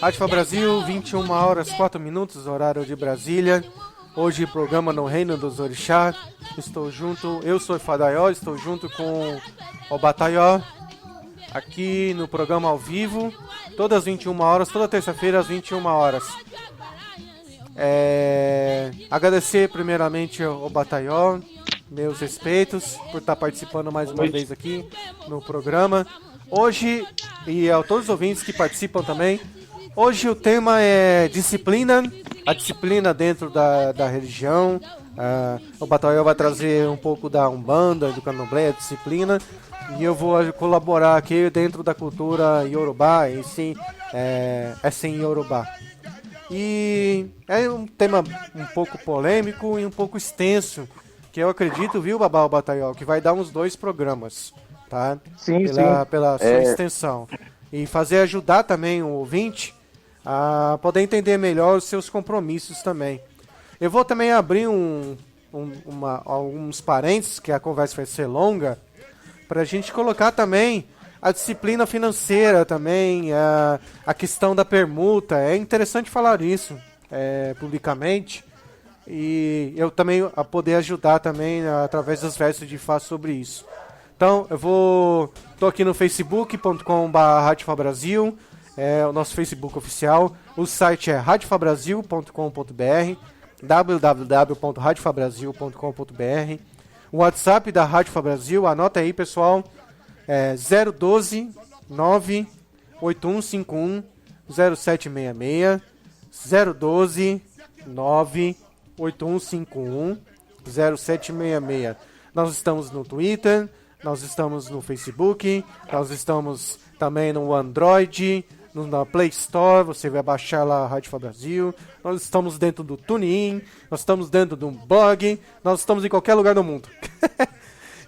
Rádio Brasil, 21 horas 4 minutos, horário de Brasília. Hoje programa no Reino dos Orixás. Eu sou Ifadaió, estou junto com o Bataió aqui no programa ao vivo, todas as 21 horas, toda terça-feira às 21 horas. Agradecer primeiramente ao Bataió, meus respeitos por estar participando mais uma vez aqui no programa. Hoje, e a todos os ouvintes que participam também, hoje o tema é disciplina, a disciplina dentro da religião. O Bataió vai trazer um pouco da Umbanda, do Candomblé, a disciplina, e eu vou colaborar aqui dentro da cultura Yorubá, e sim, sem Yorubá. E é um tema um pouco polêmico e um pouco extenso, que eu acredito, viu, Babá Bataió, que vai dar uns 2 programas, tá? Sim, pela sua extensão. E ajudar também o ouvinte a poder entender melhor os seus compromissos também. Eu vou também abrir alguns parênteses, que a conversa vai ser longa, para a gente colocar também a disciplina financeira também, a questão da permuta. É interessante falar isso publicamente, e eu também a poder ajudar também através dos versos de Fá sobre isso. Então, tô aqui no facebook.com/radiofabrasil, é o nosso Facebook oficial. O site é radiofabrasil.com.br, www.radiofabrasil.com.br. O WhatsApp da Rádio Fabrasil, anota aí, pessoal, é 012 98151 0766, 012 98151 0766. Nós estamos no Twitter, nós estamos no Facebook, nós estamos também no Android, na Play Store, você vai baixar lá a Rádio Fabrasil. Nós estamos dentro do TuneIn, nós estamos dentro do Bug, nós estamos em qualquer lugar do mundo.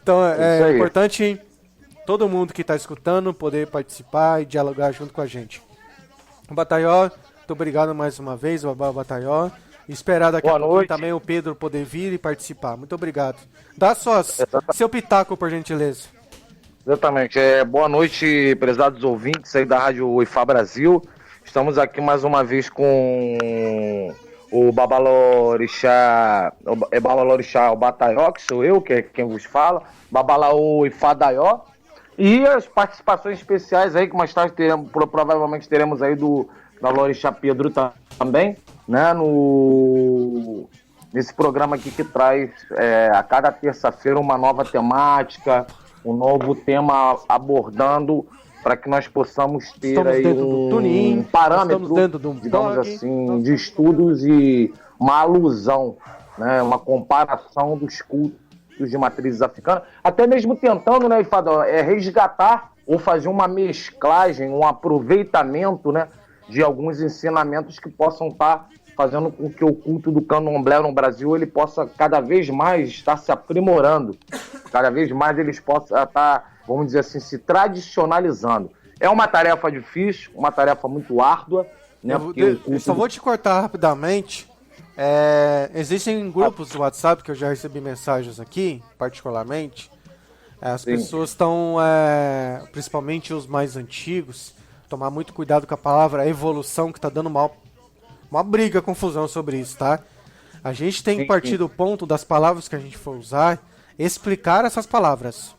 Então é importante todo mundo que está escutando poder participar e dialogar junto com a gente. Bataió, muito obrigado mais uma vez, Babá Bataió. Esperar daqui a pouco também o Pedro poder vir e participar. Muito obrigado. Dá seu pitaco, por gentileza. Exatamente. Boa noite, prezados ouvintes aí da Rádio Ifá Brasil. Estamos aqui mais uma vez com o Babalorixá, o Bataió, que sou eu, que é quem vos fala, Babalaô Ifadaió, e as participações especiais aí, que mais tarde provavelmente teremos aí da Lorixá Pedro também, né, nesse programa aqui que traz a cada terça-feira uma nova temática, um novo tema abordando, para que nós possamos ter aí um parâmetro, digamos assim, de estudos e uma alusão, né, uma comparação dos cultos de matrizes africanas, até mesmo tentando, né, Ifadó, resgatar ou fazer uma mesclagem, um aproveitamento, né, de alguns ensinamentos que possam estar fazendo com que o culto do candomblé no Brasil ele possa cada vez mais estar se aprimorando, cada vez mais eles possam estar, vamos dizer assim, se tradicionalizando. É uma tarefa difícil, uma tarefa muito árdua, né? Eu só vou te cortar rapidamente. Existem grupos do WhatsApp que eu já recebi mensagens aqui, particularmente. As pessoas estão, principalmente os mais antigos, tomar muito cuidado com a palavra evolução, que está dando uma briga, confusão sobre isso, tá? A gente tem que partir do ponto das palavras que a gente for usar, explicar essas palavras.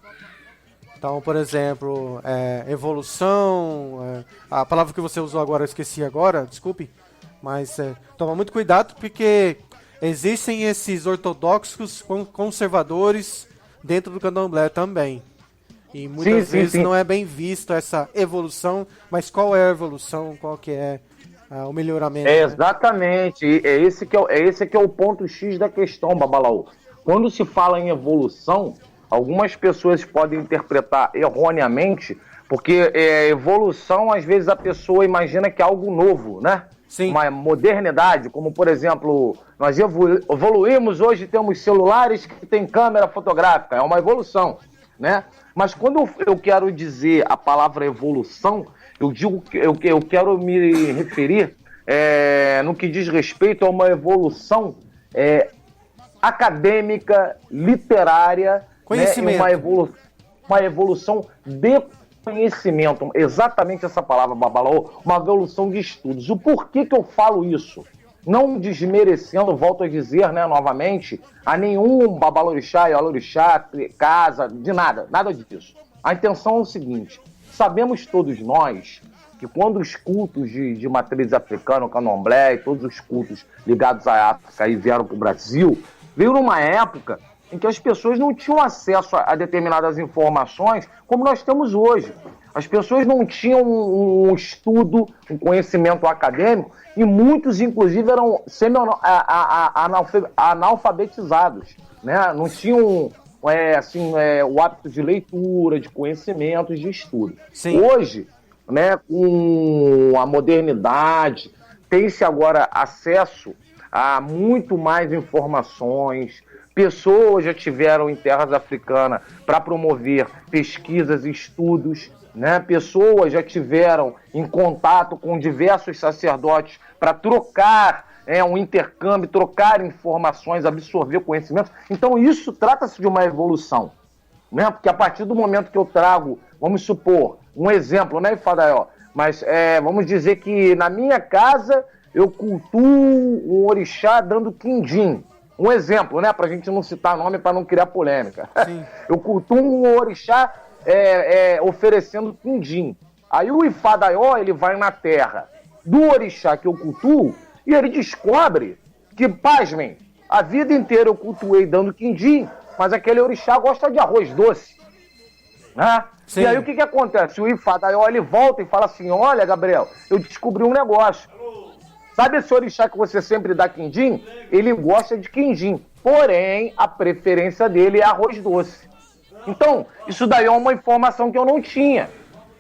Então, por exemplo, evolução, a palavra que você usou agora, eu esqueci agora, desculpe, mas toma muito cuidado, porque existem esses ortodoxos conservadores dentro do candomblé também. E muitas vezes não é bem visto essa evolução, mas qual é a evolução, qual que é o melhoramento? Exatamente, esse que é o ponto X da questão, Babalaú. Quando se fala em evolução, algumas pessoas podem interpretar erroneamente, porque evolução, às vezes a pessoa imagina que é algo novo, né? Sim. Uma modernidade, como por exemplo, nós evoluímos hoje, temos celulares que têm câmera fotográfica, é uma evolução, né? Mas quando eu quero dizer a palavra evolução, eu quero me referir no que diz respeito a uma evolução acadêmica, literária, conhecimento, né? Uma evolução de conhecimento, exatamente essa palavra, Babalaô, uma evolução de estudos. O porquê que eu falo isso? Não desmerecendo, volto a dizer, né, novamente, a nenhum babalorixá, ialorixá, casa, de nada disso. A intenção é o seguinte: sabemos todos nós que quando os cultos de matriz africana, o candomblé e todos os cultos ligados à África aí vieram para o Brasil, veio numa época em que as pessoas não tinham acesso a determinadas informações como nós temos hoje. As pessoas não tinham um estudo, um conhecimento acadêmico, e muitos, inclusive, eram analfabetizados, né? Não tinham o hábito de leitura, de conhecimentos, de estudo. Sim. Hoje, né, com a modernidade, tem-se agora acesso a muito mais informações. Pessoas já tiveram em terras africanas para promover pesquisas e estudos, né? Pessoas já tiveram em contato com diversos sacerdotes para trocar um intercâmbio, trocar informações, absorver conhecimentos. Então isso trata-se de uma evolução, né? Porque a partir do momento que eu trago, vamos supor, um exemplo, né, Ifadaió? Mas vamos dizer que na minha casa eu cultuo um orixá dando quindim. Um exemplo, né, para a gente não citar nome para não criar polêmica. Eu cultuo um orixá oferecendo quindim. Aí o Ifadaió, ele vai na terra do orixá que eu cultuo e ele descobre que, pasmem, a vida inteira eu cultuei dando quindim, mas aquele orixá gosta de arroz doce, né? E aí o que acontece? O Ifadaió, ele volta e fala assim: olha, Gabriel, eu descobri um negócio. Sabe esse orixá que você sempre dá quindim? Ele gosta de quindim, porém a preferência dele é arroz doce. Então, isso daí é uma informação que eu não tinha,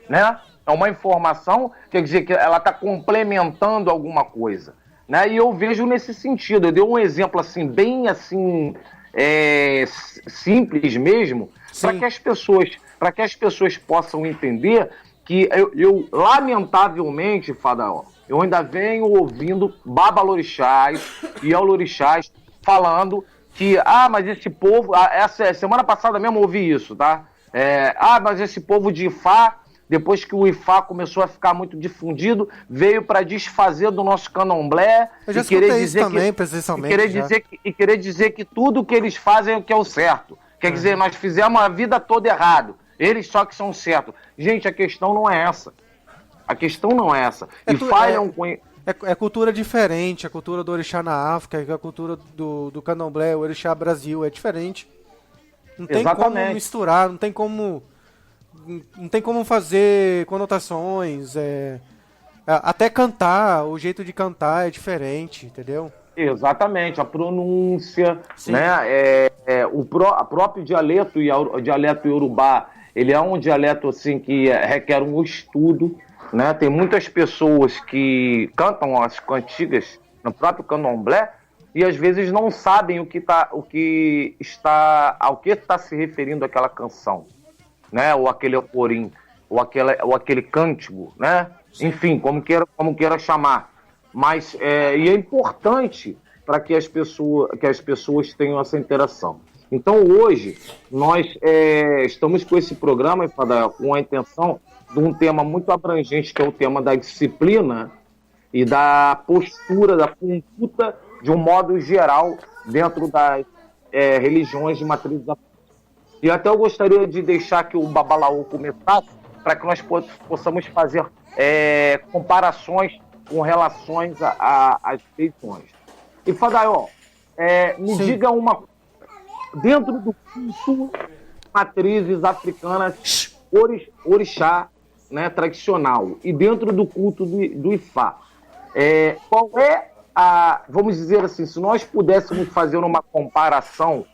né? É uma informação, quer dizer, que ela está complementando alguma coisa, né? E eu vejo nesse sentido. Eu dei um exemplo assim, bem assim, simples mesmo, para que as pessoas possam entender que eu lamentavelmente, Fadaó, eu ainda venho ouvindo babalorixás e ialorixás falando que, mas esse povo, essa semana passada mesmo eu ouvi isso, tá? Mas esse povo de Ifá, depois que o Ifá começou a ficar muito difundido, veio para desfazer do nosso candomblé. Eu já escutei isso também, presencialmente. E querer dizer que tudo que eles fazem é o que é o certo. Quer dizer, nós fizemos a vida toda errado. Eles só que são certos. Gente, a questão não é essa. A questão não é essa. É cultura diferente. A cultura do orixá na África, a cultura do candomblé, o orixá Brasil, é diferente. Não tem como misturar, não tem como fazer conotações. Até cantar, o jeito de cantar é diferente, entendeu? Exatamente, a pronúncia, né? O próprio dialeto, o dialeto iorubá, ele é um dialeto assim, que requer um estudo, né? Tem muitas pessoas que cantam as cantigas no próprio candomblé e às vezes não sabem ao que está se referindo aquela canção, né? Ou aquele oporim, ou aquele cântico, né? Sim. Enfim, como queira chamar. Mas e é importante para que as pessoas tenham essa interação. Então hoje nós estamos com esse programa, com a intenção de um tema muito abrangente, que é o tema da disciplina e da postura, da conduta de um modo geral dentro das religiões de matriz africana. E até eu gostaria de deixar que o Babalaô começasse para que nós possamos fazer comparações com relações às religiões. E Fadaió, me diga uma coisa. Dentro do culto matrizes africanas orixá, né, tradicional, e dentro do culto do Ifá, qual é vamos dizer assim, se nós pudéssemos fazer uma comparação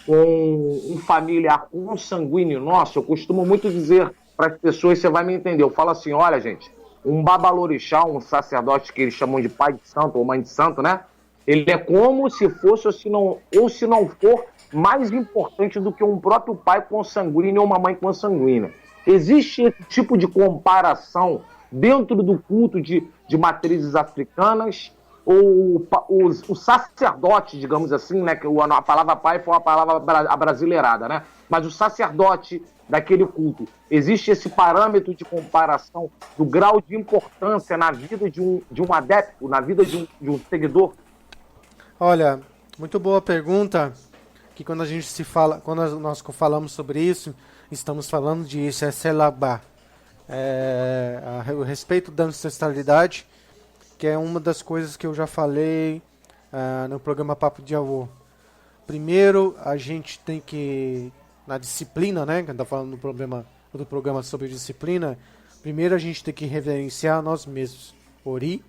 com um familiar consanguíneo nosso, eu costumo muito dizer para as pessoas, você vai me entender, eu falo assim: olha, gente, um babalorixá, um sacerdote que eles chamam de pai de santo ou mãe de santo, né? Ele é como se fosse, ou se não for, mais importante do que um próprio pai consanguíneo ou uma mãe consanguínea. Existe esse tipo de comparação dentro do culto de matrizes africanas, o sacerdote, digamos assim, né, que a palavra pai foi uma palavra abrasileirada, né? Mas o sacerdote daquele culto, existe esse parâmetro de comparação do grau de importância na vida de um adepto, na vida de um seguidor? Olha, muito boa pergunta, que quando nós falamos sobre isso, estamos falando de Selabá, o respeito da ancestralidade, que é uma das coisas que eu já falei no programa Papo de Avô. Primeiro, a gente tem que, na disciplina, né, que a gente está falando do programa sobre disciplina, primeiro a gente tem que reverenciar nós mesmos, Ori.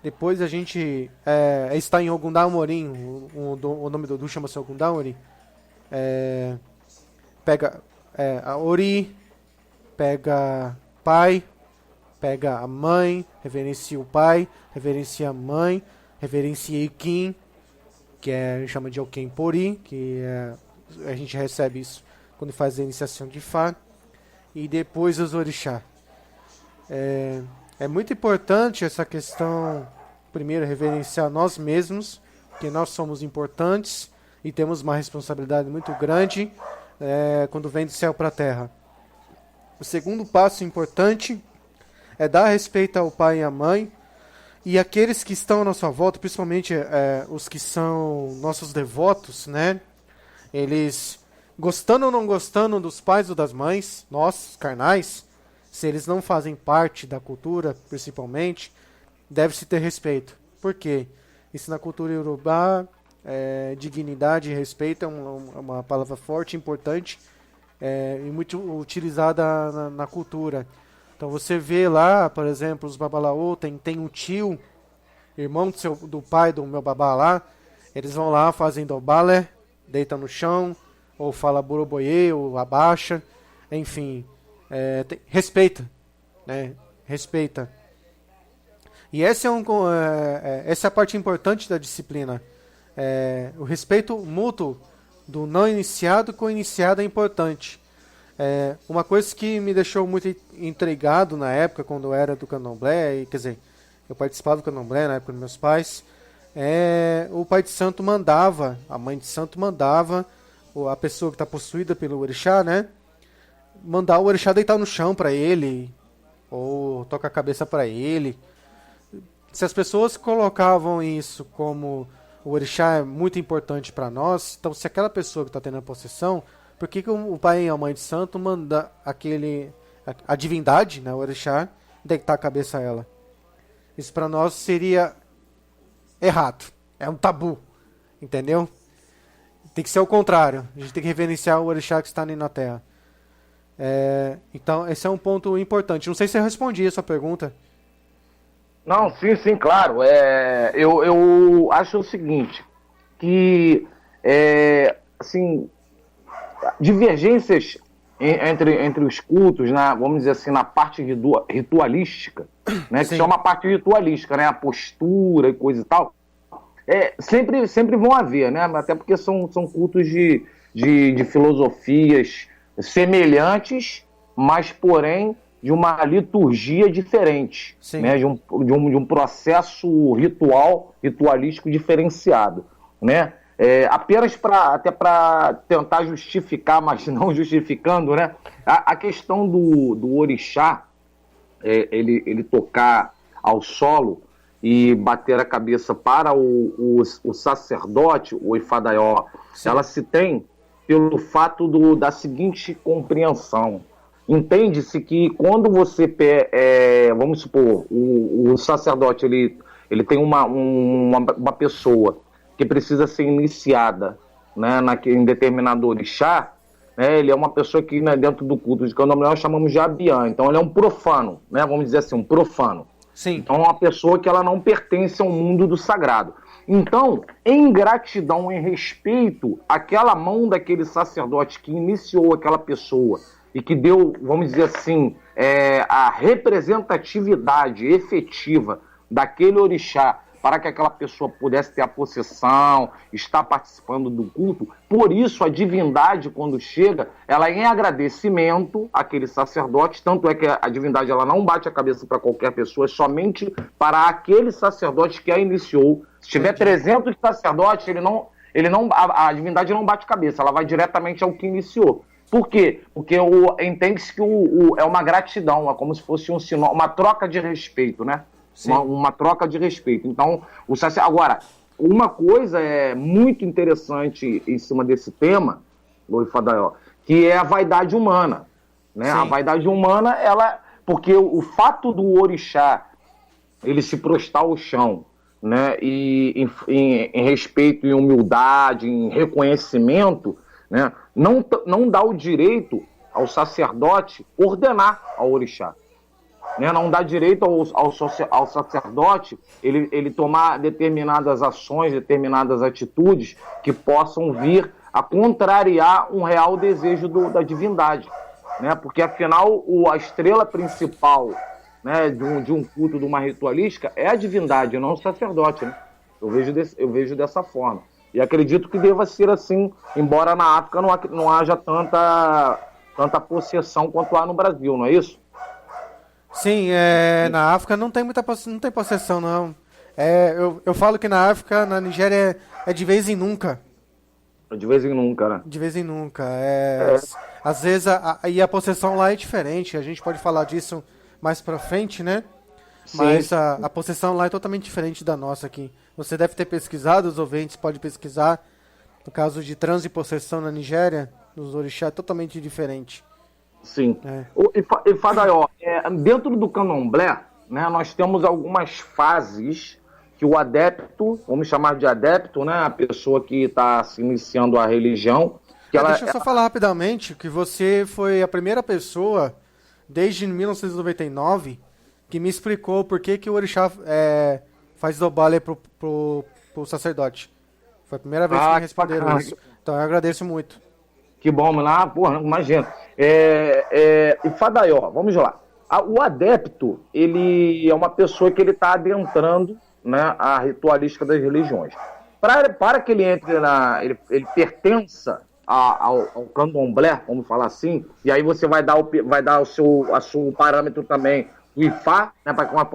Depois a gente está em Ogundá-Morim, o nome do Odu chama-se Ogundá-Morim. Pega a Ori, pega pai, pega a mãe, reverencia o pai, reverencia a mãe, reverencia Ikin, que chama de Oken Pori, que a gente recebe isso quando faz a iniciação de Fá, e depois os orixá. É muito importante essa questão, primeiro, reverenciar nós mesmos, que nós somos importantes e temos uma responsabilidade muito grande quando vem do céu para a terra. O segundo passo importante é dar respeito ao pai e à mãe, e aqueles que estão à nossa volta, principalmente os que são nossos devotos, né? Eles, gostando ou não gostando dos pais ou das mães, nós, carnais, se eles não fazem parte da cultura, principalmente, deve-se ter respeito. Por quê? Isso na cultura iorubá, dignidade e respeito é uma palavra forte, importante, e muito utilizada na cultura. Então você vê lá, por exemplo, os babalaô, tem um tio, irmão do pai do meu babá lá, eles vão lá, fazem dobalé, deitam no chão, ou fala boroboye, ou abaixa, enfim, respeita, né? Respeita. E essa é a parte importante da disciplina. O respeito mútuo do não iniciado com o iniciado é importante. Uma coisa que me deixou muito intrigado na época, quando eu era do candomblé, quer dizer, eu participava do candomblé na época dos meus pais, o pai de santo mandava, a mãe de santo mandava, a pessoa que está possuída pelo orixá, né, mandar o orixá deitar no chão para ele, ou tocar a cabeça para ele. Se as pessoas colocavam isso como o orixá é muito importante para nós, então se aquela pessoa que está tendo a possessão, por que o pai e a mãe de santo manda a divindade, né, o orixá, deitar a cabeça a ela? Isso para nós seria errado. É um tabu. Entendeu? Tem que ser o contrário. A gente tem que reverenciar o orixá que está ali na Terra. Então, esse é um ponto importante. Não sei se eu respondi a sua pergunta. Não, sim, claro. Eu acho o seguinte, que assim, divergências entre os cultos, vamos dizer assim, na parte ritualística, né, que chama a parte ritualística, né, a postura e coisa e tal, sempre vão haver, né, até porque são cultos de filosofias semelhantes, mas porém de uma liturgia diferente, né, de um processo ritualístico diferenciado, né? Apenas para tentar justificar, mas não justificando, né? A questão do orixá, ele tocar ao solo e bater a cabeça para o sacerdote, o Ifadaió, ela se tem pelo fato da seguinte compreensão. Entende-se que quando você, vamos supor, o sacerdote ele tem uma pessoa que precisa ser iniciada, né, em determinado orixá, né, ele é uma pessoa que, né, dentro do culto de candomblé nós chamamos de abiã, então ele é um profano, né, vamos dizer assim, um profano. Sim. Então é uma pessoa que ela não pertence ao mundo do sagrado. Então, em gratidão, em respeito àquela mão daquele sacerdote que iniciou aquela pessoa e que deu, vamos dizer assim, a representatividade efetiva daquele orixá para que aquela pessoa pudesse ter a possessão, estar participando do culto. Por isso, a divindade, quando chega, ela é em agradecimento àquele sacerdote, tanto é que a divindade ela não bate a cabeça para qualquer pessoa, somente para aquele sacerdote que a iniciou. Se tiver 300 sacerdotes, a divindade não bate cabeça, ela vai diretamente ao que iniciou. Por quê? Porque entende-se que é uma gratidão, é como se fosse uma troca de respeito, né? Uma troca de respeito. Então, agora, uma coisa é muito interessante em cima desse tema, Luiz Fadaió, que é a vaidade humana. Né? A vaidade humana, porque o fato do orixá ele se prostrar ao chão, né? E em respeito, em humildade, em reconhecimento, né? Não dá o direito ao sacerdote ordenar ao orixá. Né, não dá direito ao sacerdote ele tomar determinadas ações, determinadas atitudes que possam vir a contrariar um real desejo da divindade. Né, porque, afinal, a estrela principal, né, de um culto, de uma ritualística, é a divindade, não o sacerdote. Né? Eu vejo dessa forma. E acredito que deva ser assim, embora na África não haja tanta possessão quanto há no Brasil, não é isso? Sim, na África não tem possessão, não. Eu falo que na África, na Nigéria, é de vez em nunca. De vez em nunca, né? De vez em nunca. Às vezes, e a possessão lá é diferente, a gente pode falar disso mais pra frente, né? Sim. Mas a possessão lá é totalmente diferente da nossa aqui. Você deve ter pesquisado, os ouvintes podem pesquisar. No caso de transe e possessão na Nigéria, nos orixás, é totalmente diferente. Sim. E Fadaió, dentro do candomblé, né, nós temos algumas fases que o adepto, vamos chamar de adepto, né, a pessoa que está se iniciando a religião... Deixa eu só falar rapidamente que você foi a primeira pessoa, desde 1999, que me explicou por que o orixá faz dobale pro sacerdote. Foi a primeira vez que me responderam isso. Então eu agradeço muito. Que bom, lá, porra, imagina. E Fadaió, vamos lá. O adepto, ele é uma pessoa que ele está adentrando, né, a ritualística das religiões. Para que ele entre ele pertença ao candomblé, vamos falar assim, e aí você vai dar o seu parâmetro também, o Ifá, né, para que nós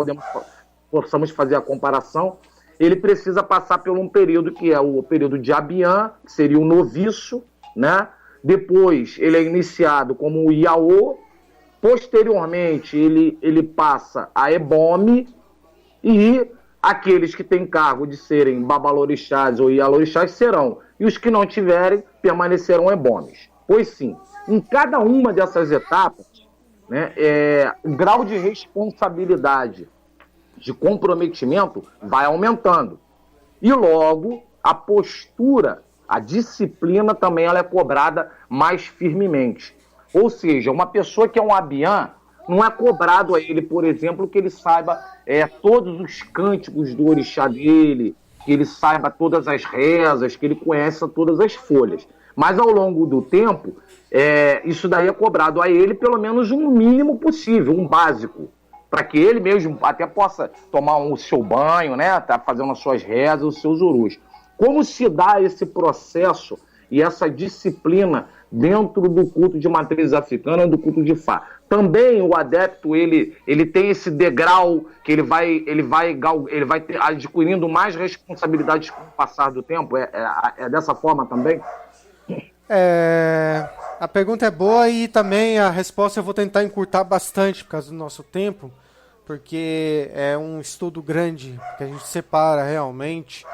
possamos fazer a comparação. Ele precisa passar por um período que é o período de Abiã, que seria o noviço, né? Depois ele é iniciado como o Iaô, posteriormente ele passa a Ebome, e aqueles que têm cargo de serem babalorixás ou ialorixás serão, e os que não tiverem permanecerão Ebomes. Pois sim, em cada uma dessas etapas, né, o grau de responsabilidade, de comprometimento vai aumentando. E logo a postura, a disciplina também ela é cobrada mais firmemente. Ou seja, uma pessoa que é um abiã, não é cobrado a ele, por exemplo, que ele saiba todos os cânticos do orixá dele, que ele saiba todas as rezas, que ele conheça todas as folhas. Mas ao longo do tempo, isso daí é cobrado a ele pelo menos um mínimo possível, um básico, para que ele mesmo até possa tomar o seu banho, né, tá fazendo as suas rezas, os seus urus. Como se dá esse processo e essa disciplina dentro do culto de matriz africana, do culto de Fá? Também o adepto ele tem esse degrau que ele vai adquirindo mais responsabilidades com o passar do tempo? É dessa forma também? A pergunta é boa e também a resposta eu vou tentar encurtar bastante por causa do nosso tempo, porque é um estudo grande, que a gente separa realmente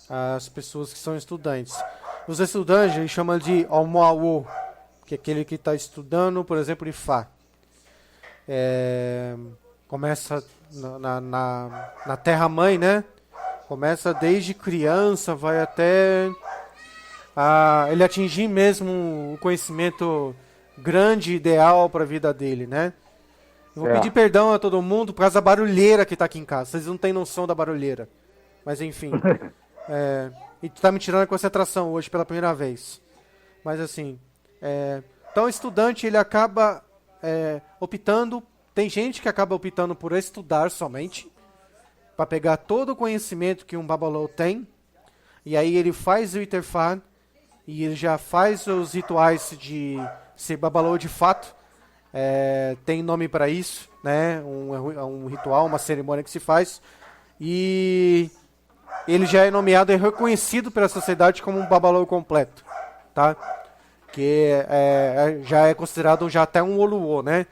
as pessoas que são estudantes. Os estudantes a gente chama de Omoawo, que é aquele que está estudando, por exemplo, Ifá. Começa na terra-mãe, né? Começa desde criança, vai até ele atingir mesmo o conhecimento grande, ideal para a vida dele, né? Eu vou pedir perdão a todo mundo por causa da barulheira que está aqui em casa. Vocês não têm noção da barulheira. Mas enfim. E tu tá me tirando a concentração hoje pela primeira vez. Mas assim, então o estudante ele acaba optando, tem gente que acaba optando por estudar somente, para pegar todo o conhecimento que um babalô tem, e aí ele faz o Iterfá, e ele já faz os rituais de ser babalô de fato. Tem nome para isso, né? Um ritual, uma cerimônia que se faz. E ele já é nomeado e reconhecido pela sociedade como um babalô completo, tá? Que já é considerado já até um oluô, né?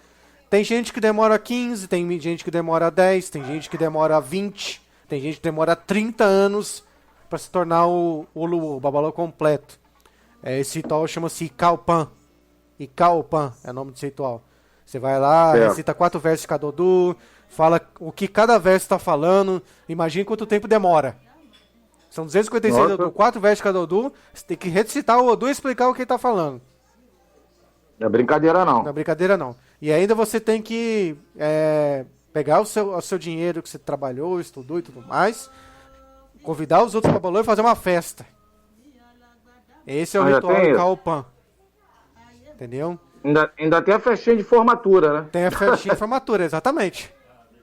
Tem gente que demora 15, tem gente que demora 10, tem gente que demora 20, tem gente que demora 30 anos para se tornar o oluô, o babalô completo. Esse ritual chama-se Ikalpan. Ikalpan é o nome desse ritual. Você vai lá, recita 4 versos de cada Odu, fala o que cada verso está falando. Imagina quanto tempo demora. São 256 Odu, 4 versos de cada Odu. Você tem que recitar o Odu e explicar o que ele está falando. Não é brincadeira, não. Não é brincadeira, não. E ainda você tem que pegar o seu dinheiro que você trabalhou, estudou e tudo mais, convidar os outros babalô e fazer uma festa. Esse é o ritual do Kalpan. Entendeu? Ainda tem a festinha de formatura, né? Tem a festinha de formatura, exatamente.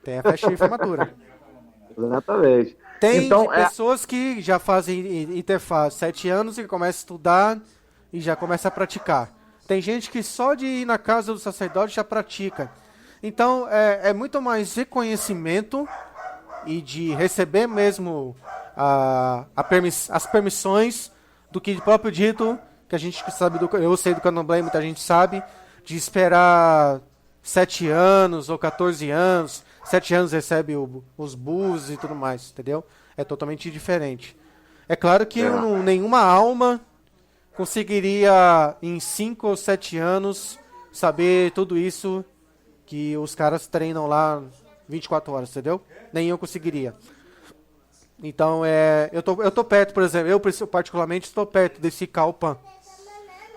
Tem a festinha de formatura. Exatamente. Tem então, pessoas que já fazem interface 7 anos e começam a estudar e já começam a praticar. Tem gente que só de ir na casa do sacerdote já pratica. Então, é muito mais reconhecimento e de receber mesmo as permissões do que de próprio dito, que a gente sabe, eu sei do Candomblé, muita gente sabe, de esperar 7 anos ou 14 anos. 7 anos recebe os bus e tudo mais, entendeu? É totalmente diferente. É claro que nenhuma alma conseguiria, em 5 ou 7 anos, saber tudo isso que os caras treinam lá 24 horas, entendeu? Nem eu conseguiria. Então, eu tô perto, por exemplo, eu particularmente estou perto desse Kalpan,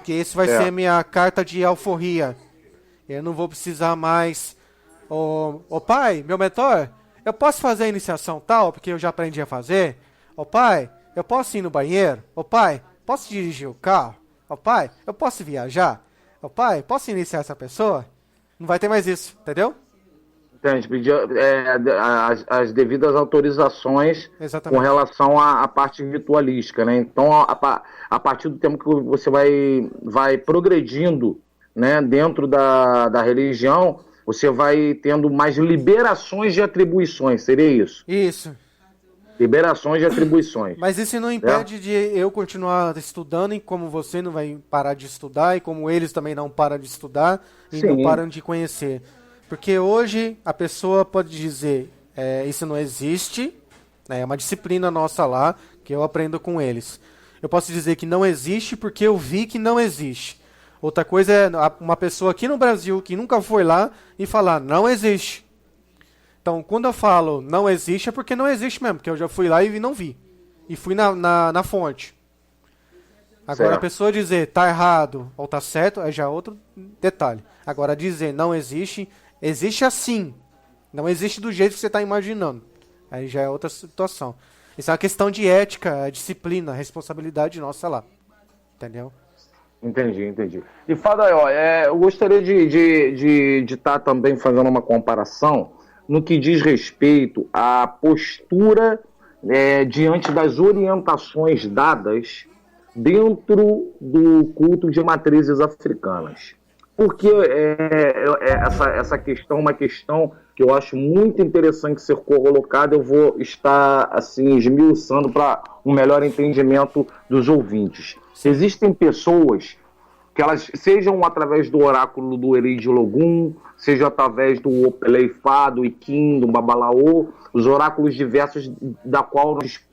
que esse vai ser minha carta de alforria. Eu não vou precisar mais... Ô pai, meu mentor, eu posso fazer a iniciação tal, porque eu já aprendi a fazer? Ô pai, eu posso ir no banheiro? Ô pai, posso dirigir o carro? Ô pai, eu posso viajar? Ô pai, posso iniciar essa pessoa? Não vai ter mais isso, entendeu? Entende? Pedir as devidas autorizações. Exatamente. Com relação à parte ritualística, né? Então, a partir do tempo que você vai progredindo, né, dentro da religião, você vai tendo mais liberações de atribuições, seria isso? Isso. Liberações de atribuições. Mas isso não impede de eu continuar estudando, e como você não vai parar de estudar, e como eles também não param de estudar, e não param de conhecer. Porque hoje a pessoa pode dizer, isso não existe, né, é uma disciplina nossa lá, que eu aprendo com eles. Eu posso dizer que não existe porque eu vi que não existe. Outra coisa é uma pessoa aqui no Brasil que nunca foi lá e falar, não existe. Então, quando eu falo não existe, é porque não existe mesmo, porque eu já fui lá e não vi. E fui na fonte. Agora, certo. A pessoa dizer tá errado ou tá certo, é já outro detalhe. Agora, dizer não existe, existe assim. Não existe do jeito que você está imaginando. Aí já é outra situação. Isso é uma questão de ética, disciplina, responsabilidade nossa lá. Entendeu? Entendi. E Fadael, eu gostaria de estar também fazendo uma comparação no que diz respeito à postura diante das orientações dadas dentro do culto de matrizes africanas. Porque essa questão é uma questão que eu acho muito interessante ser colocada, eu vou estar assim, esmiuçando para um melhor entendimento dos ouvintes. Existem pessoas que elas, sejam através do oráculo do Eride Logum, seja através do Opeleifá, do Iquim, do Babalaô, os oráculos diversos da qual nós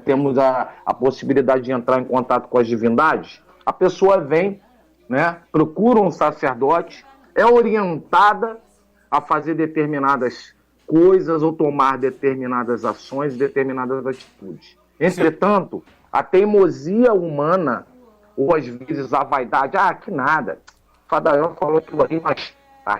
temos a possibilidade de entrar em contato com as divindades, a pessoa vem, né, procura um sacerdote, é orientada a fazer determinadas coisas ou tomar determinadas ações, determinadas atitudes. Entretanto, a teimosia humana, ou às vezes a vaidade, que nada, Fadael falou aquilo ali, mas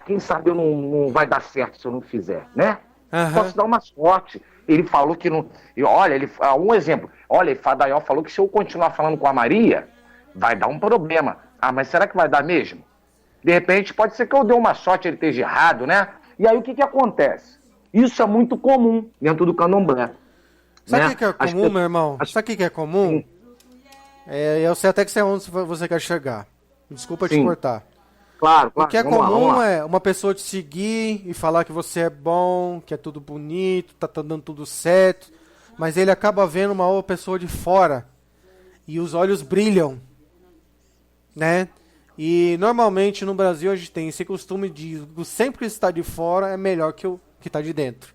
quem sabe eu não vai dar certo se eu não fizer, né? Uhum. Posso dar uma sorte. Ele falou que não... Olha, um exemplo. Olha, Fadael falou que se eu continuar falando com a Maria, vai dar um problema. Mas será que vai dar mesmo? De repente, pode ser que eu dê uma sorte, ele esteja errado, né? E aí o que acontece? Isso é muito comum dentro do candomblé. Sabe o que é comum, meu irmão? Sabe o que é comum? Eu sei até que é onde você quer chegar. Desculpa te cortar. Claro. O que é comum é uma pessoa te seguir e falar que você é bom, que é tudo bonito, tá dando tudo certo, mas ele acaba vendo uma outra pessoa de fora e os olhos brilham, né? E normalmente no Brasil a gente tem esse costume de sempre que está de fora é melhor que o que está de dentro.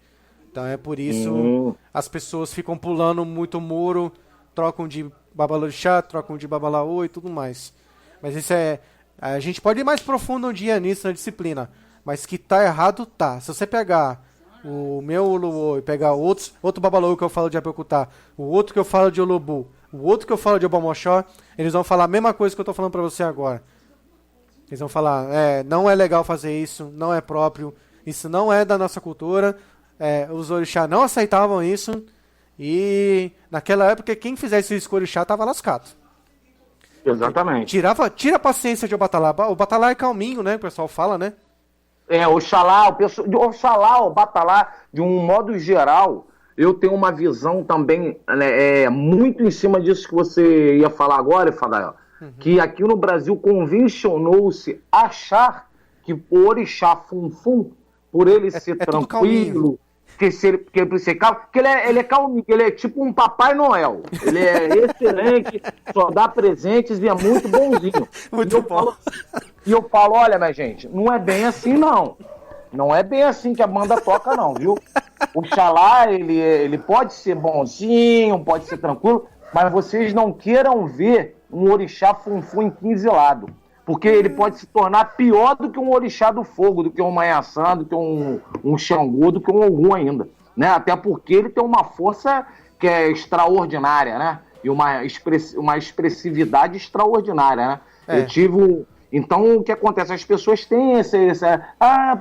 Então é por isso as pessoas ficam pulando muito muro, trocam de babalorixá, trocam de babalaô e tudo mais. Mas isso a gente pode ir mais profundo um dia nisso na disciplina, mas que tá errado, tá. Se você pegar o meu Oluô e pegar outro babalaô que eu falo de Apocutá, o outro que eu falo de Olobu, o outro que eu falo de Obamoxó, eles vão falar a mesma coisa que eu tô falando pra você agora. Eles vão falar, não é legal fazer isso, não é próprio, isso não é da nossa cultura, os orixá não aceitavam isso, e naquela época quem fizesse isso com o orixá tava lascado. Exatamente. Tira a paciência de Obatalá. O Batalá é calminho, né? O pessoal fala, né? Oxalá, o Batalá, de um modo geral, eu tenho uma visão também muito em cima disso que você ia falar agora, Fadael, que aqui no Brasil convencionou-se achar que o orixá Fum-Fum, por ele ser tranquilo, que ele é calminho, ele é tipo um Papai Noel. Ele é excelente, só dá presentes e é muito bonzinho. Muito bom. E eu falo, olha, minha gente, não é bem assim, não. Não é bem assim que a banda toca, não, viu? O Xalá, ele pode ser bonzinho, pode ser tranquilo, mas vocês não queiram ver um orixá Fum-Fum enquinzelado. Porque ele pode se tornar pior do que um orixá do fogo, do que um Manhaçã, do que um Xangô, do que um Ogum ainda. Né? Até porque ele tem uma força que é extraordinária, né? E uma expressividade extraordinária, né? Eu tive Então, o que acontece? As pessoas têm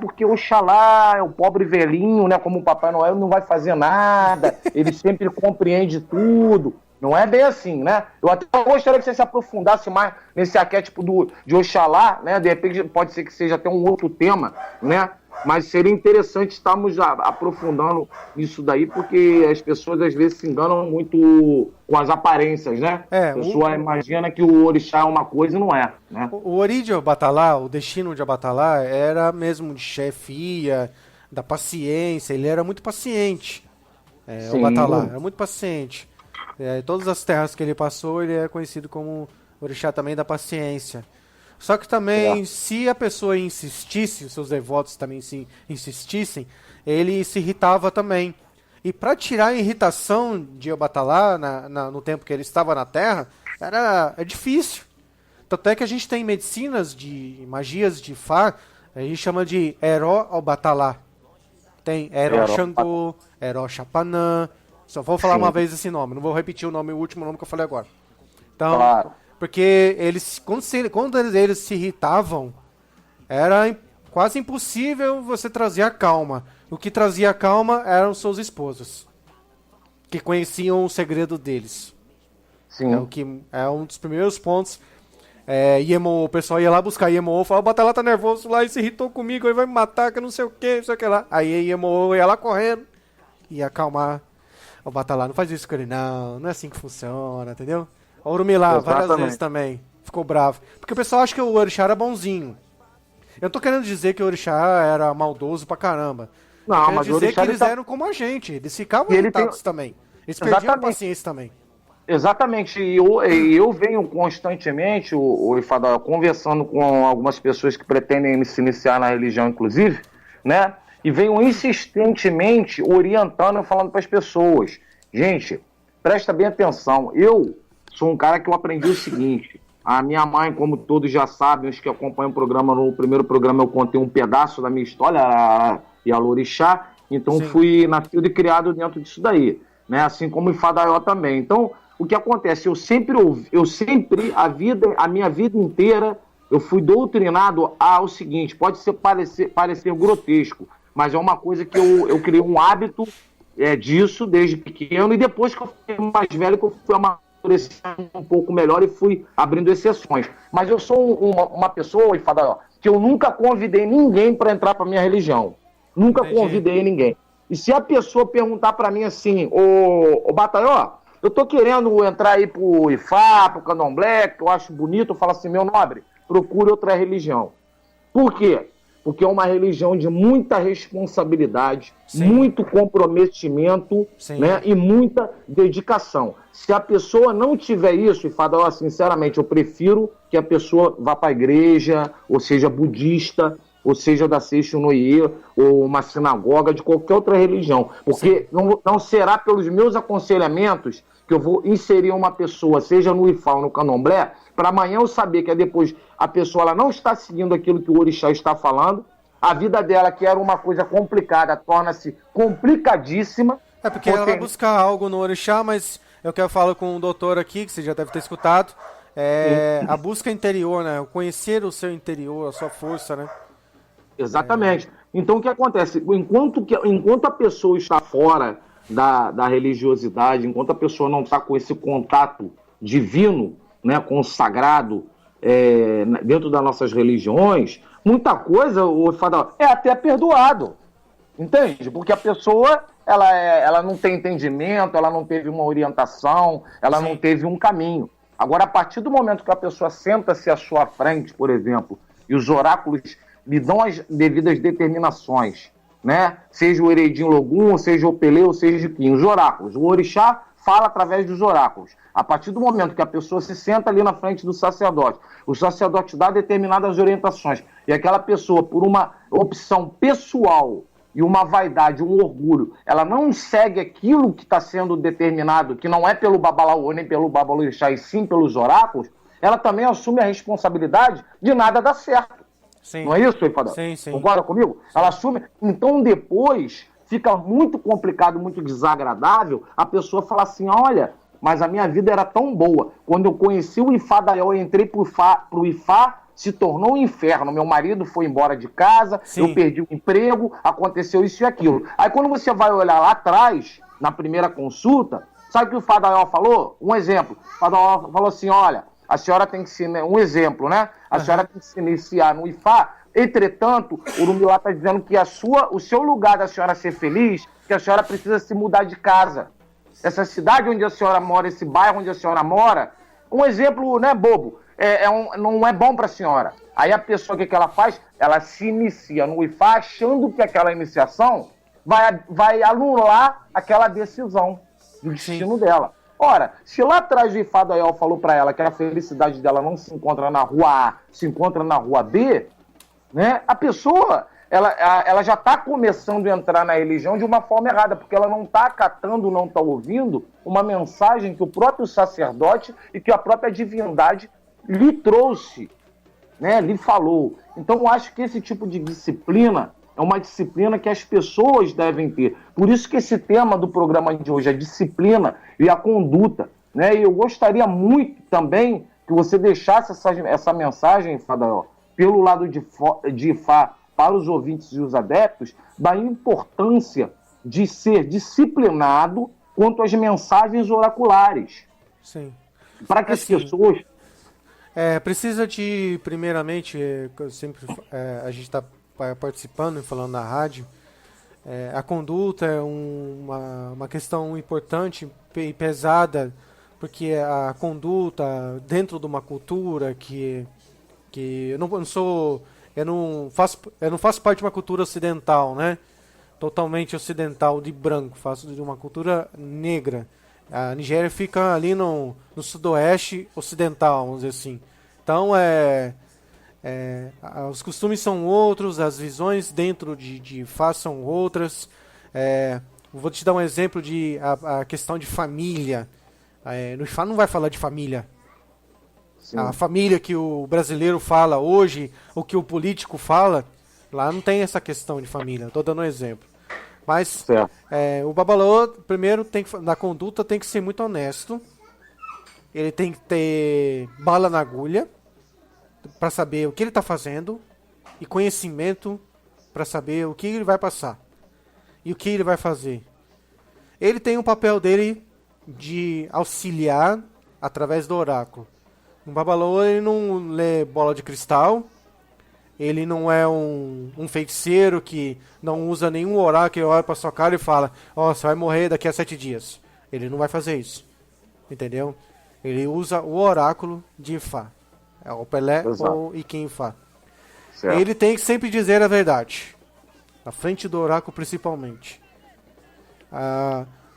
porque o Oxalá é o pobre velhinho, né? Como o Papai Noel não vai fazer nada, ele sempre compreende tudo. Não é bem assim, né? Eu até gostaria que você se aprofundasse mais nesse arquétipo de Oxalá, né? De repente pode ser que seja até um outro tema, né? Mas seria interessante estarmos aprofundando isso daí, porque as pessoas às vezes se enganam muito com as aparências, né? A pessoa imagina que o orixá é uma coisa e não é, né? O ori de Obatalá, o destino de Obatalá era mesmo de chefia, da paciência, ele era muito paciente. Obatalá era muito paciente. Todas as terras que ele passou, ele é conhecido como orixá também da paciência. Só que também, se a pessoa insistisse, os seus devotos também insistissem, ele se irritava também. E para tirar a irritação de Obatalá no tempo que ele estava na Terra, é difícil. Tanto é que a gente tem medicinas de magias de Fá, a gente chama de Heró Obatalá. Tem Heró Xangô, Heró Chapanã. Só vou falar uma vez esse nome, não vou repetir o último nome que eu falei agora. Então, porque quando eles se irritavam, era quase impossível você trazer a calma. O que trazia a calma eram suas esposas, que conheciam o segredo deles. Sim. É um dos primeiros pontos. O pessoal ia lá buscar Iemoo, falava, o Batalá tá nervoso lá e se irritou comigo, ele vai me matar, que não sei o que lá. Aí Iemoo ia lá correndo e ia acalmar o Batalá. Não faz isso com ele, não é assim que funciona, entendeu? O Urumilá, várias vezes também, ficou bravo. Porque o pessoal acha que o orixá era bonzinho. Eu não tô querendo dizer que o orixá era maldoso pra caramba. Não, mas dizer que eles eram como a gente, eles ficavam irritados também. Eles perdiam a paciência também. Exatamente, e eu venho constantemente, o Ifadá, conversando com algumas pessoas que pretendem se iniciar na religião, inclusive, né? E venho insistentemente orientando e falando para as pessoas. Gente, presta bem atenção, eu sou um cara que eu aprendi o seguinte, a minha mãe, como todos já sabem, os que acompanham o programa, no primeiro programa eu contei um pedaço da minha história, a Yalorixá, então fui nascido e criado dentro disso daí, né? Assim como o Ifadaió também. Então, o que acontece? A minha vida inteira, eu fui doutrinado ao seguinte, pode parecer grotesco, mas é uma coisa que eu criei um hábito disso desde pequeno, e depois que eu fui mais velho, que eu fui amadurecendo um pouco melhor e fui abrindo exceções. Mas eu sou uma pessoa, Ifadaió, que eu nunca convidei ninguém para entrar para minha religião. Nunca convidei ninguém. E se a pessoa perguntar para mim assim, ô Batalhó, eu tô querendo entrar aí pro Ifá, pro Candomblé, que eu acho bonito, eu falo assim, meu nobre, procure outra religião. Por quê? Porque é uma religião de muita responsabilidade, sim, muito comprometimento, né, e muita dedicação. Se a pessoa não tiver isso, e fala, sinceramente, eu prefiro que a pessoa vá para a igreja, ou seja budista, ou seja da Seishunoye, ou uma sinagoga, de qualquer outra religião. Porque não será pelos meus aconselhamentos que eu vou inserir uma pessoa, seja no Ifá ou no Candomblé, para amanhã eu saber que depois a pessoa ela não está seguindo aquilo que o orixá está falando, a vida dela, que era uma coisa complicada, torna-se complicadíssima. É porque ela vai buscar algo no orixá, mas eu quero falar com um doutor aqui, que você já deve ter escutado, a busca interior, né? O conhecer o seu interior, a sua força, né? Exatamente. Então o que acontece? Enquanto a pessoa está fora da religiosidade, enquanto a pessoa não está com esse contato divino, né, com o sagrado, dentro das nossas religiões, muita coisa é até perdoado, entende? Porque a pessoa ela não tem entendimento, ela não teve uma orientação, ela não teve um caminho. Agora, a partir do momento que a pessoa senta-se à sua frente, por exemplo, e os oráculos lhe dão as devidas determinações, né? Seja o Eredin Logum, seja o Peleu, seja o Kim, os oráculos. O orixá fala através dos oráculos. A partir do momento que a pessoa se senta ali na frente do sacerdote, o sacerdote dá determinadas orientações, e aquela pessoa, por uma opção pessoal e uma vaidade, um orgulho, ela não segue aquilo que está sendo determinado, que não é pelo Babalaô nem pelo Babalorixá, e sim pelos oráculos, ela também assume a responsabilidade de nada dar certo. Sim. Não é isso, Ifadão? Sim, sim. Concorda comigo? Sim. Ela assume. Então, depois, fica muito complicado, muito desagradável a pessoa falar assim, olha, mas a minha vida era tão boa. Quando eu conheci o Ifadaió, eu entrei pro Ifá, se tornou um inferno. Meu marido foi embora de casa, sim, eu perdi o emprego, aconteceu isso e aquilo. Aí, quando você vai olhar lá atrás, na primeira consulta, sabe o que o Ifadaió falou? Um exemplo. O Ifadaió falou assim, olha, a senhora tem que se... Um exemplo, né? A senhora tem que se iniciar no Ifá. Entretanto, o Urumilá está dizendo que o seu lugar da senhora ser feliz, que a senhora precisa se mudar de casa. Essa cidade onde a senhora mora, esse bairro onde a senhora mora, um exemplo, né, bobo, não é bom para a senhora. Aí a pessoa, o que ela faz? Ela se inicia no Ifá achando que aquela iniciação vai anular aquela decisão do destino, sim, dela. Ora, se lá atrás o Ifadaió falou para ela que a felicidade dela não se encontra na rua A, se encontra na rua B, né, a pessoa ela já está começando a entrar na religião de uma forma errada, porque ela não está acatando, não está ouvindo uma mensagem que o próprio sacerdote e que a própria divindade lhe trouxe, né, lhe falou. Então, eu acho que esse tipo de disciplina é uma disciplina que as pessoas devem ter. Por isso que esse tema do programa de hoje é disciplina e a conduta, né? E eu gostaria muito também que você deixasse essa mensagem, Ifadaió, pelo lado de Ifá, para os ouvintes e os adeptos, da importância de ser disciplinado quanto às mensagens oraculares. Sim. Para que assim, as pessoas... precisa de, primeiramente, sempre a gente está participando e falando na rádio, a conduta é uma questão importante e pesada, porque a conduta dentro de uma cultura que eu não faço parte de uma cultura ocidental, né? Totalmente ocidental, de branco, faço de uma cultura negra. A Nigéria fica ali no sudoeste ocidental, vamos dizer assim. Então, os costumes são outros, as visões dentro de Ifá são outras. Vou te dar um exemplo de a questão de família. No Ifá não vai falar de família. Sim. A família que o brasileiro fala hoje, ou que o político fala, lá não tem essa questão de família. Estou dando um exemplo. Mas o Babalaô, primeiro, na conduta, tem que ser muito honesto. Ele tem que ter bala na agulha para saber o que ele está fazendo e conhecimento para saber o que ele vai passar e o que ele vai fazer. Ele tem um papel dele de auxiliar através do oráculo. O Babalaô, ele não lê bola de cristal, Ele não é um feiticeiro que não usa nenhum oráculo, que olha pra sua cara e fala, você vai morrer daqui a 7 dias. Ele não vai fazer isso. Entendeu? Ele usa o oráculo de Ifá. É o Pelé ou Iquim Ifá. Certo. Ele tem que sempre dizer a verdade. Na frente do oráculo, principalmente.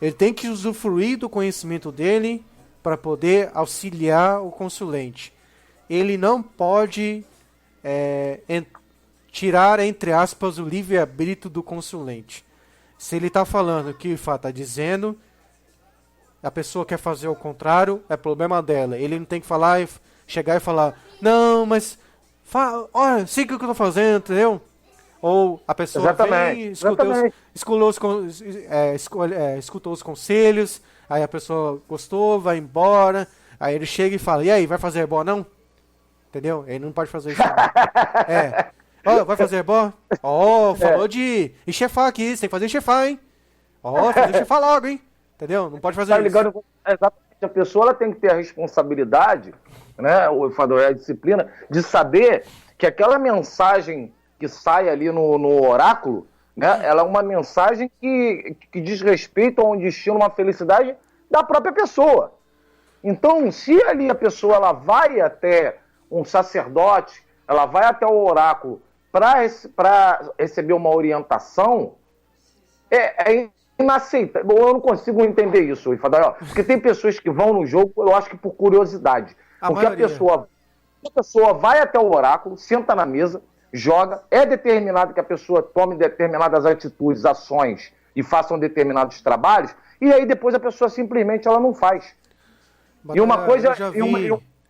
Ele tem que usufruir do conhecimento dele para poder auxiliar o consulente. Ele não pode tirar, entre aspas, o livre-arbítrio do consulente. Se ele está falando o que o Ifá está dizendo, a pessoa quer fazer o contrário, é problema dela. Ele não tem que chegar e falar, não, mas olha, siga o que eu estou fazendo, entendeu? Ou a pessoa vem, escutou os conselhos, aí a pessoa gostou, vai embora, aí ele chega e fala, e aí, vai fazer ebó não? Entendeu? Ele não pode fazer isso. Vai fazer ebó? Falou de enxefar aqui, você tem que fazer enxefar, hein? Fazer enxefar logo, hein? Entendeu? Não pode fazer isso. Exatamente, a pessoa ela tem que ter a responsabilidade, né, a disciplina, de saber que aquela mensagem que sai ali no oráculo, né, ela é uma mensagem que diz respeito a um destino, uma felicidade da própria pessoa. Então, se ali a pessoa ela vai até um sacerdote, ela vai até o oráculo para receber uma orientação, é inaceitável. Eu não consigo entender isso, Ifadaió, porque tem pessoas que vão no jogo, eu acho que por curiosidade. Porque a pessoa vai até o oráculo, senta na mesa, joga, é determinado que a pessoa tome determinadas atitudes, ações e façam determinados trabalhos, e aí depois a pessoa simplesmente ela não faz. E uma coisa... Eu já vi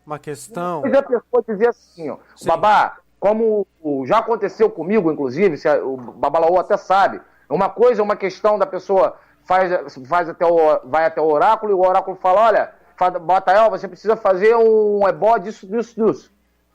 uma questão... a pessoa dizer assim, Babá, como já aconteceu comigo, inclusive, o Babalaô até sabe, uma questão da pessoa vai até o oráculo e o oráculo fala, olha, Batael, você precisa fazer um ebó disso.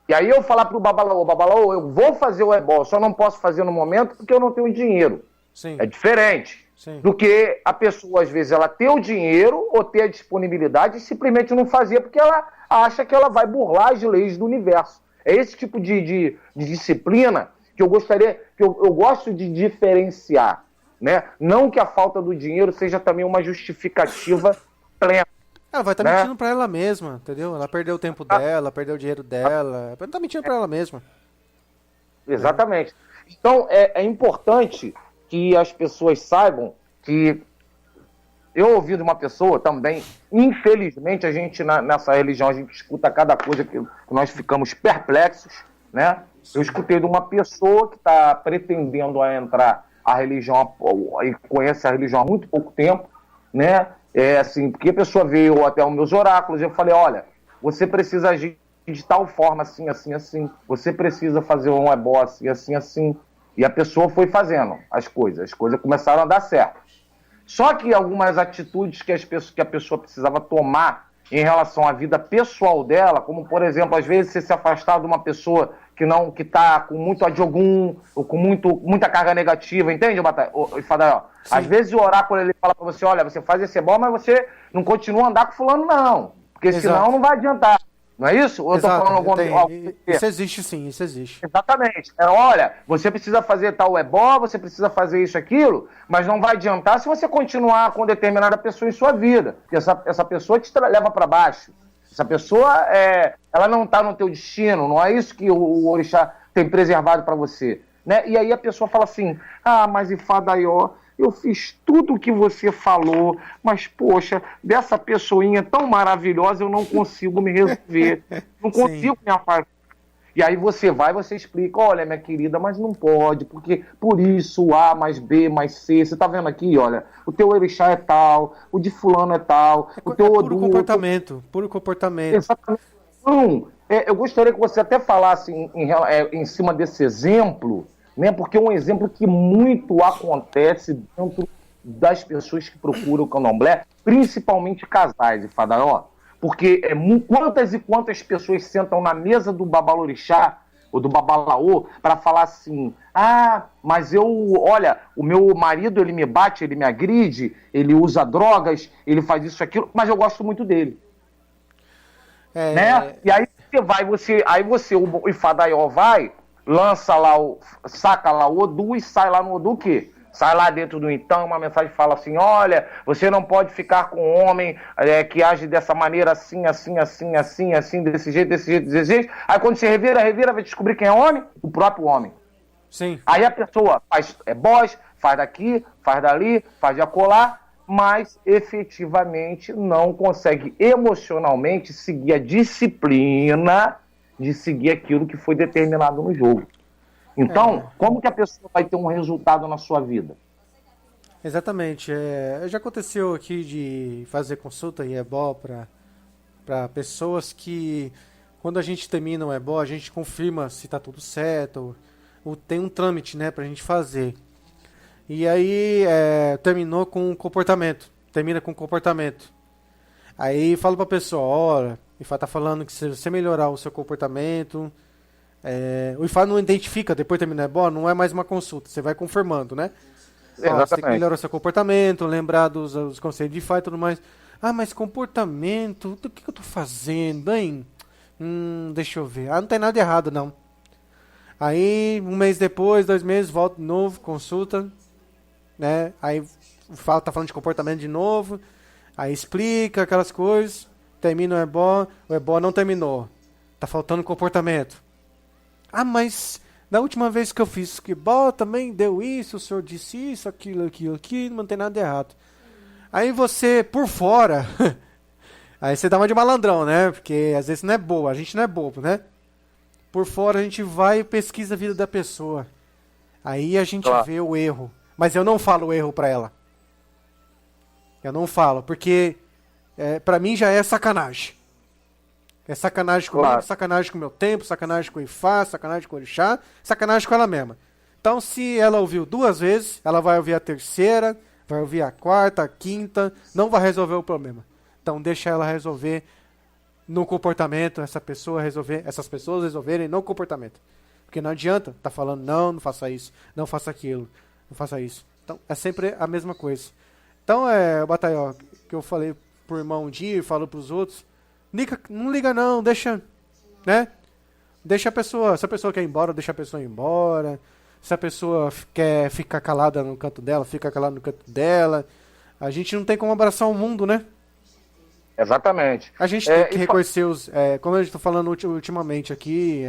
E aí eu falar pro Babalaô, eu vou fazer o ebó, só não posso fazer no momento porque eu não tenho dinheiro. Sim. É diferente do que a pessoa, às vezes, ela ter o dinheiro ou ter a disponibilidade e simplesmente não fazer porque ela acha que ela vai burlar as leis do universo. É esse tipo de disciplina que eu gostaria, que eu gosto de diferenciar, né? Não que a falta do dinheiro seja também uma justificativa plena. Ela vai estar mentindo pra ela mesma, entendeu? Ela perdeu o tempo dela, perdeu o dinheiro dela. Ela tá mentindo pra ela mesma. Exatamente. Então, é importante que as pessoas saibam que eu ouvi de uma pessoa também, infelizmente, a gente, nessa religião, a gente escuta cada coisa que nós ficamos perplexos, né? Eu escutei de uma pessoa que está pretendendo entrar a religião, e conhece a religião há muito pouco tempo, né? Porque a pessoa veio até os meus oráculos e eu falei, olha, você precisa agir de tal forma, assim, assim, assim. Você precisa fazer um ebó assim, assim, assim. E a pessoa foi fazendo as coisas começaram a dar certo. Só que algumas atitudes que a pessoa precisava tomar em relação à vida pessoal dela, como, por exemplo, às vezes você se afastar de uma pessoa que está com muito adiogum, ou com muita carga negativa, entende, Ifadaió? Às vezes o oráculo ele fala para você, olha, você faz esse ebó, mas você não continua a andar com fulano, não. Porque senão não vai adiantar. Não é isso? Ou eu tô falando isso existe sim, isso existe. Exatamente. Olha, você precisa fazer tal ebó, você precisa fazer isso, aquilo, mas não vai adiantar se você continuar com determinada pessoa em sua vida. Porque essa pessoa te leva para baixo. Essa pessoa, ela não está no teu destino, não é isso que o orixá tem preservado para você. Né? E aí a pessoa fala assim, mas Ifadaió, eu fiz tudo o que você falou, mas, poxa, dessa pessoinha tão maravilhosa eu não consigo me resolver, não consigo me afastar. E aí você explica, olha, minha querida, mas não pode, porque por isso A mais B mais C, você tá vendo aqui, olha, o teu orixá é tal, o de fulano é tal, o teu puro comportamento. Exatamente. Então, eu gostaria que você até falasse em cima desse exemplo, né? Porque é um exemplo que muito acontece dentro das pessoas que procuram o candomblé, principalmente casais, Ifadaió. Porque quantas e quantas pessoas sentam na mesa do babalorixá ou do babalaô para falar assim, mas olha, o meu marido ele me bate, ele me agride, ele usa drogas, ele faz isso, aquilo, mas eu gosto muito dele. Né? E aí o Ifadaió vai lança lá, saca lá o Odu e sai lá no Odu o quê? Sai lá dentro do então, uma mensagem fala assim, olha, você não pode ficar com um homem que age dessa maneira assim, desse jeito. Aí quando você revira, vai descobrir quem é homem? O próprio homem. Sim. Aí a pessoa faz boss, faz daqui, faz dali, faz de acolá, mas efetivamente não consegue emocionalmente seguir a disciplina de seguir aquilo que foi determinado no jogo. Então, como que a pessoa vai ter um resultado na sua vida? Exatamente. Já aconteceu aqui de fazer consulta em ebó para pessoas que, quando a gente termina o ebó, a gente confirma se está tudo certo, ou tem um trâmite, né, para a gente fazer. E aí terminou com comportamento. Termina com comportamento. Aí fala para a pessoa, olha, o IFA tá falando que se você melhorar o seu comportamento... o IFA não identifica, depois de terminar não é mais uma consulta, você vai confirmando, né? Você tem que melhorar o seu comportamento, lembrar dos conselhos de IFA e tudo mais. Ah, mas comportamento, o que eu tô fazendo, hein? Deixa eu ver. Não tem nada de errado, não. Aí, um mês depois, 2 meses, volta de novo, consulta, né? Aí o IFA tá falando de comportamento de novo, aí explica aquelas coisas, termina o ebó não terminou, tá faltando comportamento. Ah, mas na última vez que eu fiz futebol também deu isso, o senhor disse isso, aquilo, não tem nada de errado. Aí você, por fora, aí você dá uma de malandrão, né? Porque às vezes não é boa, a gente não é bobo, né? Por fora a gente vai e pesquisa a vida da pessoa. Aí a gente vê o erro. Mas eu não falo o erro pra ela. Eu não falo, porque pra mim já é sacanagem. É sacanagem comigo, sacanagem com o meu tempo, sacanagem com o IFA, sacanagem com o orixá, sacanagem com ela mesma. Então, se ela ouviu 2 vezes, ela vai ouvir a 3ª, vai ouvir a 4ª, a 5ª, não vai resolver o problema. Então, deixa ela resolver no comportamento, essas pessoas resolverem no comportamento. Porque não adianta tá falando, não faça isso, não faça aquilo, não faça isso. Então, é sempre a mesma coisa. Então, o Bataió, que eu falei pro irmão um dia e falo pros outros, não liga não, deixa, né? Deixa a pessoa, se a pessoa quer ir embora, deixa a pessoa ir embora. Se a pessoa quer ficar calada no canto dela, fica calada no canto dela. A gente não tem como abraçar o mundo, né? Exatamente. A gente tem que reconhecer como eu estou falando ultimamente aqui,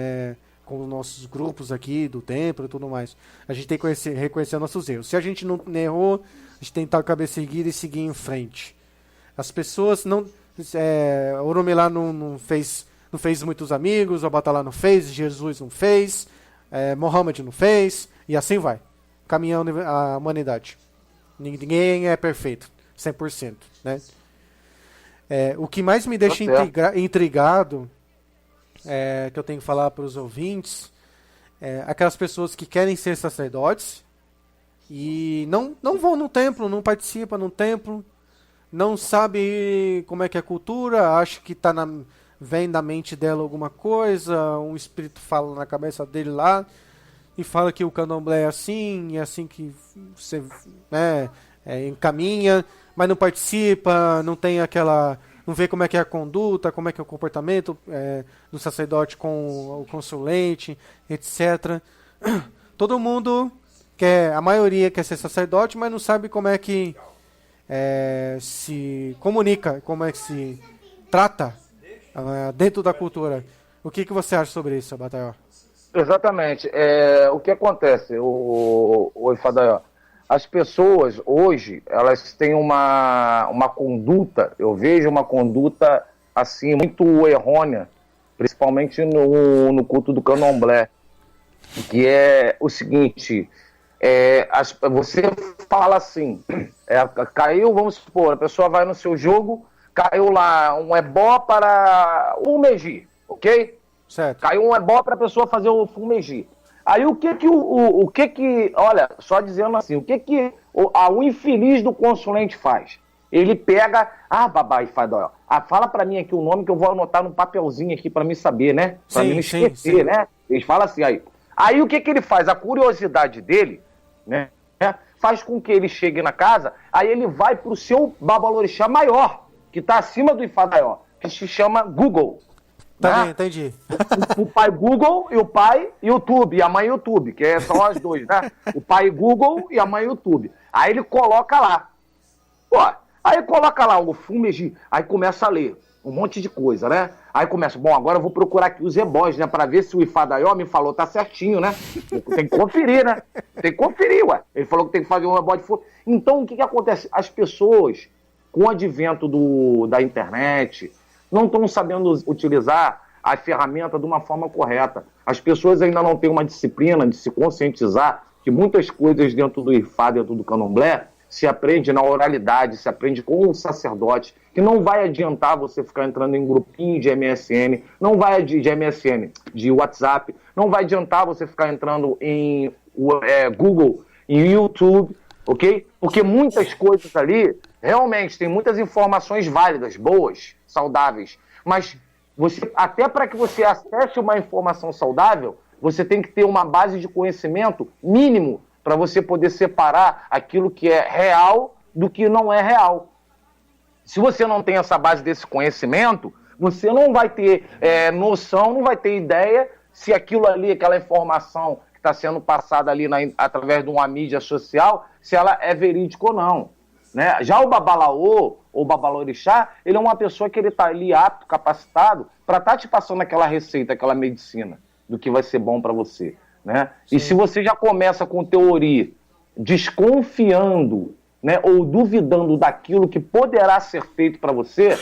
com os nossos grupos aqui do templo e tudo mais. A gente tem que reconhecer nossos erros. Se a gente não errou, a gente tem que estar com a cabeça erguida e seguir em frente. As pessoas não... o Oromilá não fez muitos amigos, o Batalá não fez, Jesus não fez, Mohammed não fez, e assim vai. Caminhando a humanidade. Ninguém é perfeito, 100%. Né? O que mais me deixa intrigado, que eu tenho que falar para os ouvintes, aquelas pessoas que querem ser sacerdotes e não vão no templo, não participam no templo, não sabe como é que é a cultura, acha que vem da mente dela alguma coisa, um espírito fala na cabeça dele lá, e fala que o candomblé é assim que você encaminha, mas não participa, não tem não vê como é que é a conduta, como é que é o comportamento do sacerdote com o consulente, etc. Todo mundo a maioria quer ser sacerdote, mas não sabe como é que se comunica, como é que se trata dentro da cultura. O que você acha sobre isso, Bataió? Exatamente. O que acontece, o Ifadaió? As pessoas hoje, elas têm uma conduta, eu vejo uma conduta assim, muito errônea, principalmente no culto do candomblé, que é o seguinte... você fala assim, caiu, vamos supor, a pessoa vai no seu jogo, caiu lá um ebó para o fumeji, ok? Certo. Caiu um ebó para a pessoa fazer o fumeji. Aí o que olha, só dizendo assim, o infeliz do consulente faz? Ele pega, babai, Fadó, fala para mim aqui o nome que eu vou anotar num papelzinho aqui para mim saber, né? Para mim não esquecer, né? Eles falam assim, aí o que ele faz? A curiosidade dele, né, faz com que ele chegue na casa, aí ele vai pro seu babalorixá maior, que está acima do Ifadaió, que se chama Google. Tá, entendi. O pai Google e o pai YouTube, e a mãe YouTube, que são as dois, né? O pai Google e a mãe YouTube. Aí ele coloca lá. Pô, aí coloca lá o Fumeji, aí começa a ler um monte de coisa, né? Aí começa, bom, agora eu vou procurar aqui os ebós, né? Pra ver se o Ifadaió me falou tá certinho, né? Tem que conferir, né? Tem que conferir, ué. Ele falou que tem que fazer um ebó de fogo. Então, o que acontece? As pessoas, com o advento da internet, não estão sabendo utilizar a ferramenta de uma forma correta. As pessoas ainda não têm uma disciplina de se conscientizar que muitas coisas dentro do Ifá, dentro do Candomblé, se aprende na oralidade, se aprende com o sacerdote, que não vai adiantar você ficar entrando em grupinho de MSN, não vai de MSN, de WhatsApp, não vai adiantar você ficar entrando em Google, em YouTube, ok? Porque muitas coisas ali, realmente, tem muitas informações válidas, boas, saudáveis, mas até para que você acesse uma informação saudável, você tem que ter uma base de conhecimento mínimo para você poder separar aquilo que é real do que não é real. Se você não tem essa base desse conhecimento, você não vai ter noção, não vai ter ideia se aquilo ali, aquela informação que está sendo passada ali através de uma mídia social, se ela é verídica ou não. Né? Já o Babalaô, ou Babalorixá, ele é uma pessoa que ele está ali apto, capacitado, para estar te passando aquela receita, aquela medicina, do que vai ser bom para você. Né? E se você já começa com teoria desconfiando, né, ou duvidando daquilo que poderá ser feito para você,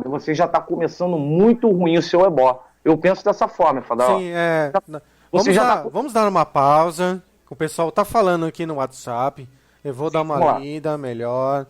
você já está começando muito ruim o seu ebó. Eu penso dessa forma, Fadal. Sim, vamos dar uma pausa. O pessoal está falando aqui no WhatsApp. Eu vou dar uma lida melhor.